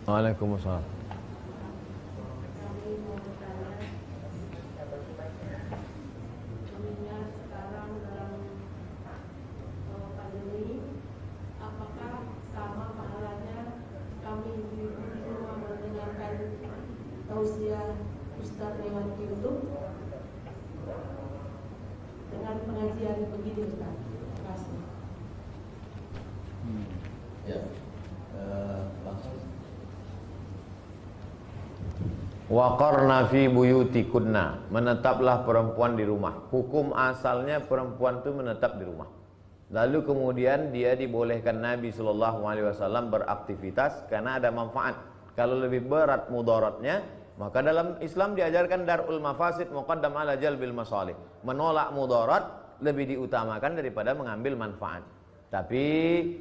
Waalaikumsalam. Tausiah Ustaz lewat YouTube dengan pengajian begini Ustaz. Terima kasih. Ya, langsung. Waqarna fi buyutikunna, menetaplah perempuan di rumah. Hukum asalnya perempuan itu menetap di rumah. Lalu kemudian dia dibolehkan Nabi SAW beraktivitas karena ada manfaat. Kalau lebih berat mudaratnya, maka dalam Islam diajarkan darul mafasid muqaddam ala jalbil masalih. Menolak mudarat lebih diutamakan daripada mengambil manfaat. Tapi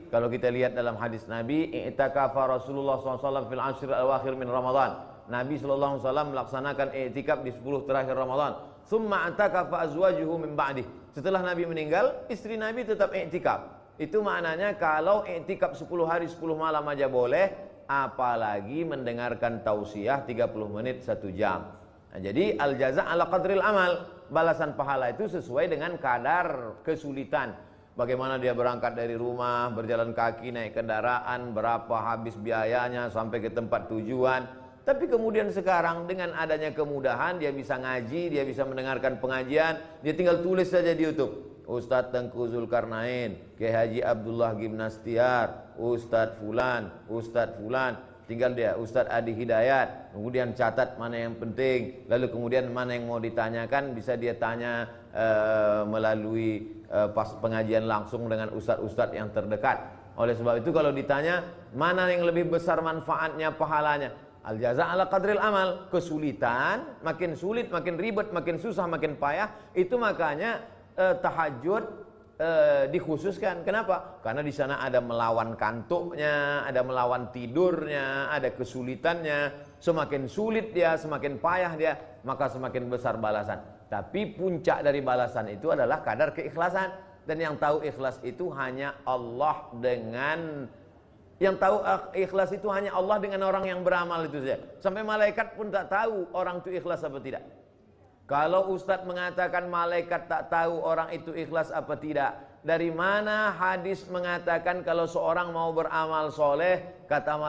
kalau kita lihat dalam hadis Nabi, i'takafa Rasulullah SAW fil ashr al-awakhir min Ramadan. Nabi SAW melaksanakan i'tikaf di 10 terakhir Ramadan. Tsumma atakafa azwajuhu min ba'dih. Setelah Nabi meninggal, istri Nabi tetap i'tikaf. Itu maknanya kalau i'tikaf 10 hari 10 malam aja boleh, apalagi mendengarkan tausiah 30 menit 1 jam. Nah, jadi al-jaza' ala qadril amal. Balasan pahala itu sesuai dengan kadar kesulitan. Bagaimana dia berangkat dari rumah, berjalan kaki, naik kendaraan, berapa habis biayanya sampai ke tempat tujuan. Tapi kemudian sekarang dengan adanya kemudahan, dia bisa ngaji, dia bisa mendengarkan pengajian, dia tinggal tulis saja di YouTube. Ustadz Tengku Zulkarnain, Kiai Haji Abdullah Gimnastiar, Ustadz Fulan, tinggal dia Ustadz Adi Hidayat, kemudian catat mana yang penting, lalu kemudian mana yang mau ditanyakan bisa dia tanya melalui pas pengajian langsung dengan ustadz-ustadz yang terdekat. Oleh sebab itu kalau ditanya mana yang lebih besar manfaatnya, pahalanya, al-jaza' ala qadril amal. Kesulitan, makin sulit, makin ribet, makin susah, makin payah, itu makanya tahajud dikhususkan. Kenapa? Karena di sana ada melawan kantuknya, ada melawan tidurnya, ada kesulitannya. Semakin sulit dia, semakin payah dia, maka semakin besar balasan. Tapi puncak dari balasan itu adalah kadar keikhlasan. Dan yang tahu ikhlas itu hanya Allah ikhlas itu hanya Allah dengan orang yang beramal itu saja. Sampai malaikat pun tak tahu orang itu ikhlas apa tidak. Kalau Ustadz mengatakan malaikat tak tahu orang itu ikhlas apa tidak, dari mana hadis mengatakan kalau seorang mau beramal soleh, kata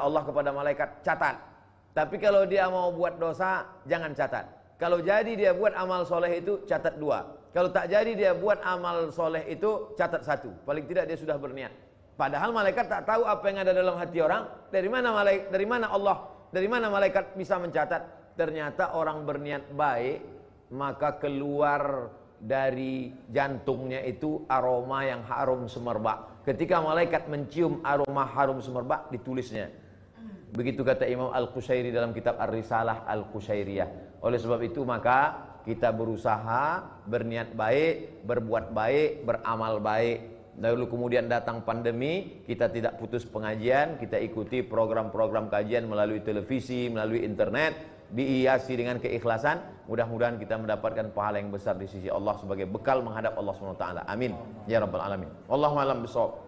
Allah kepada malaikat, catat. Tapi kalau dia mau buat dosa, jangan catat. Kalau jadi dia buat amal soleh itu, catat 2. Kalau tak jadi dia buat amal soleh itu, catat 1. Paling tidak dia sudah berniat. Padahal malaikat tak tahu apa yang ada dalam hati orang. Dari mana malaikat bisa mencatat? Ternyata orang berniat baik, maka keluar dari jantungnya itu aroma yang harum semerbak. Ketika malaikat mencium aroma harum semerbak, ditulisnya. Begitu kata Imam Al-Qushairi dalam kitab Ar-Risalah Al-Qushairiyah. Oleh sebab itu maka kita berusaha berniat baik, berbuat baik, beramal baik. Lalu kemudian datang pandemi, kita tidak putus pengajian, kita ikuti program-program kajian melalui televisi, melalui internet, dihiasi dengan keikhlasan. Mudah-mudahan kita mendapatkan pahala yang besar di sisi Allah sebagai bekal menghadap Allah SWT. Amin ya rabbal alamin. Wallahu a'lam bishawab.